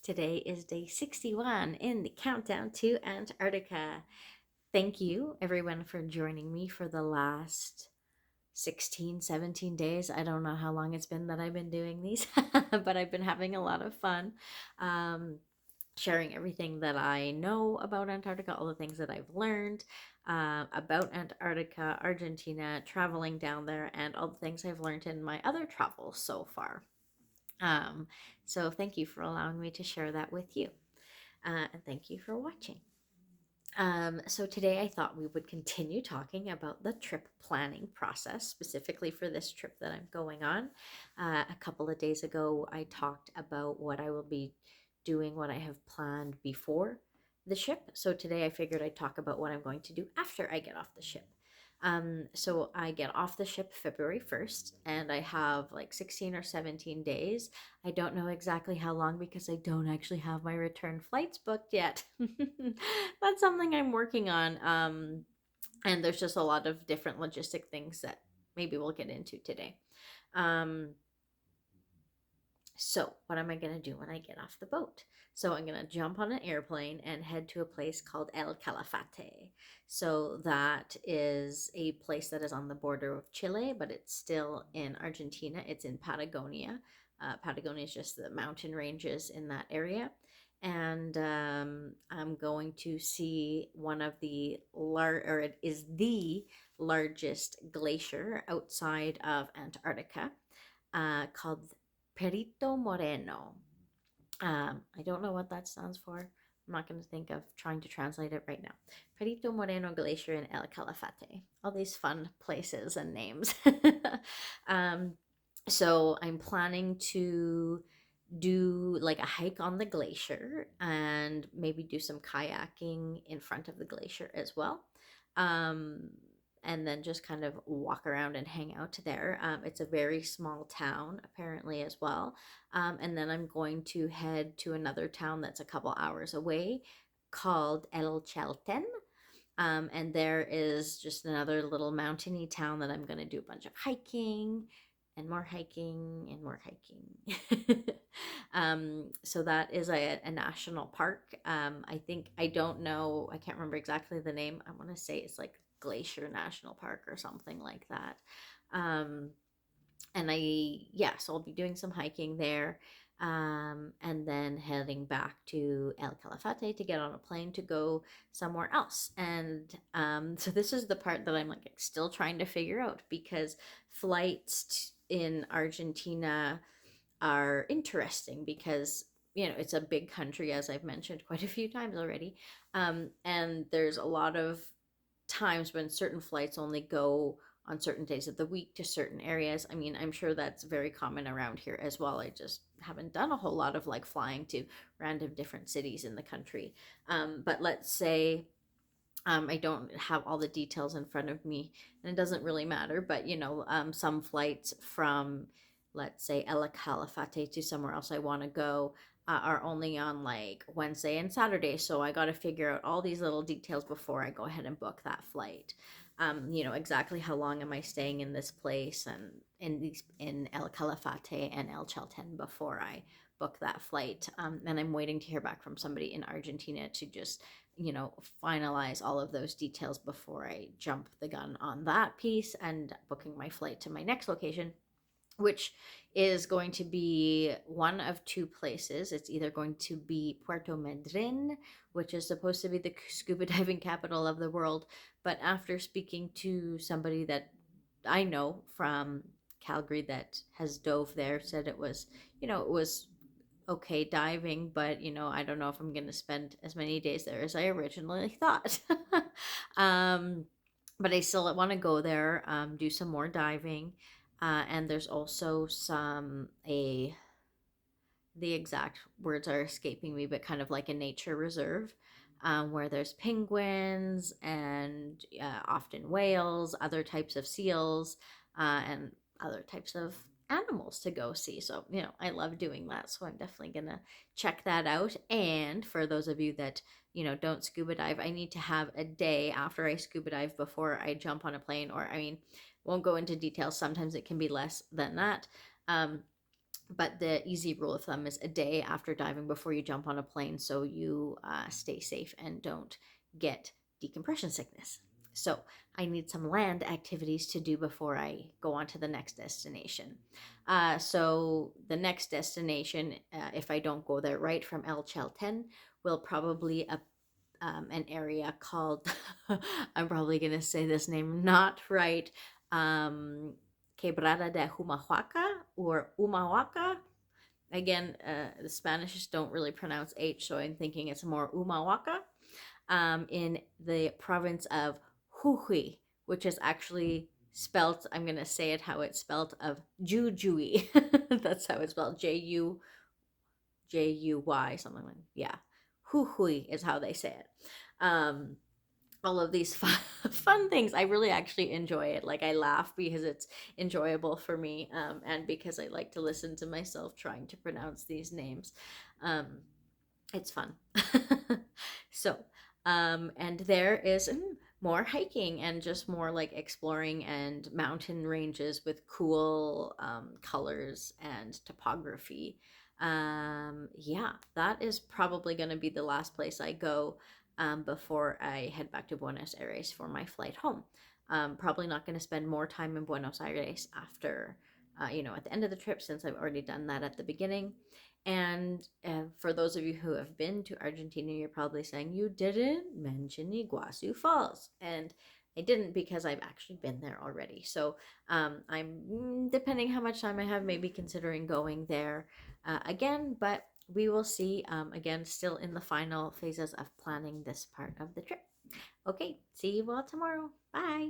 Today is day 61 in the countdown to Antarctica. Thank you, everyone, for joining me for the last 16, 17 days. I don't know how long it's been that I've been doing these, but I've been having a lot of fun um, sharing everything that I know about Antarctica, all the things that I've learned about Antarctica, Argentina, traveling down there, and all the things I've learned in my other travels so far. Um, so thank you for allowing me to share that with you. And thank you for watching. So today I thought we would continue talking about the trip planning process, specifically for this trip that I'm going on. A couple of days ago, I talked about what I will be doing, what I have planned before the ship. So today I figured I'd talk about what I'm going to do after I get off the ship. So I get off the ship February 1st, and I have like 16 or 17 days. I don't know exactly how long because I don't actually have my return flights booked yet. That's something I'm working on. And there's just a lot of different logistic things that maybe we'll get into today. Um, so, what am I going to do when I get off the boat? So, I'm going to jump on an airplane and head to a place called El Calafate. So, that is a place that is on the border of Chile, but it's still in Argentina. It's in Patagonia. Patagonia is just the mountain ranges in that area. And I'm going to see one of or it is the largest glacier outside of Antarctica, called Perito Moreno. I don't know what that stands for. I'm not going to think of trying to translate it right now. Perito Moreno Glacier in El Calafate. All these fun places and names. um, so I'm planning to do like a hike on the glacier and maybe do some kayaking in front of the glacier as well. Um, and then just kind of walk around and hang out there. It's a very small town, apparently, as well. And then I'm going to head to another town that's a couple hours away called El Chalten. And there is just another little mountainy town that I'm going to do a bunch of hiking and more hiking and more hiking. So that is a national park. I don't know, I can't remember exactly the name. I want to say it's like Glacier National Park or something like that. Um, yeah, so I'll be doing some hiking there, and then heading back to El Calafate to get on a plane to go somewhere else. And so this is the part that I'm like still trying to figure out because flights in Argentina are interesting because it's a big country, as I've mentioned quite a few times already, and there's a lot of times when certain flights only go on certain days of the week to certain areas. I mean, I'm sure that's very common around here as well. I just haven't done a whole lot of like flying to random different cities in the country. But let's say I don't have all the details in front of me, and it doesn't really matter. But some flights from, let's say, El Calafate to somewhere else I want to go are only on like Wednesday and Saturday. So I got to figure out all these little details before I go ahead and book that flight. Exactly how long am I staying in this place and in El Calafate and El Chalten before I book that flight. And I'm waiting to hear back from somebody in Argentina to just finalize all of those details before I jump the gun on that piece and booking my flight to my next location, which is going to be one of two places. It's either going to be Puerto Madryn, which is supposed to be the scuba diving capital of the world. But after speaking to somebody that I know from Calgary that has dove there, said it was okay diving, but I don't know if I'm going to spend as many days there as I originally thought. um, but I still want to go there, do some more diving. And there's also the exact words are escaping me, but kind of like a nature reserve, where there's penguins and often whales, other types of seals, and other types of animals to go see. So, I love doing that. So I'm definitely going to check that out. And for those of you that, don't scuba dive, I need to have a day after I scuba dive before I jump on a plane, or, I mean, won't go into details. Sometimes it can be less than that. Um, But the easy rule of thumb is a day after diving before you jump on a plane, so you stay safe and don't get decompression sickness. So I need some land activities to do before I go on to the next destination. So the next destination, if I don't go there right from El Chalten, will probably an area called, I'm probably going to say this name not right, um, Quebrada de Humahuaca or Umahuaca. Again, the Spanish don't really pronounce H, so I'm thinking it's more Umahuaca, in the province of Jujuy, which is actually spelt, I'm going to say it how it's spelled, of Jujuy. That's how it's spelled, Jujuy, something like, yeah. Jujuy is how they say it. Um, all of these fun things. I really actually enjoy it. Like, I laugh because it's enjoyable for me, and because I like to listen to myself trying to pronounce these names. Um, it's fun. So, and there is more hiking and just more like exploring and mountain ranges with cool colors and topography. Yeah, that is probably going to be the last place I go before I head back to Buenos Aires for my flight home. Probably not going to spend more time in Buenos Aires after, at the end of the trip, since I've already done that at the beginning. And for those of you who have been to Argentina, you're probably saying, you didn't mention Iguazu Falls. And I didn't, because I've actually been there already. So I'm, depending how much time I have, maybe considering going there again. But we will see. Again, still in the final phases of planning this part of the trip. Okay, see you all tomorrow. Bye.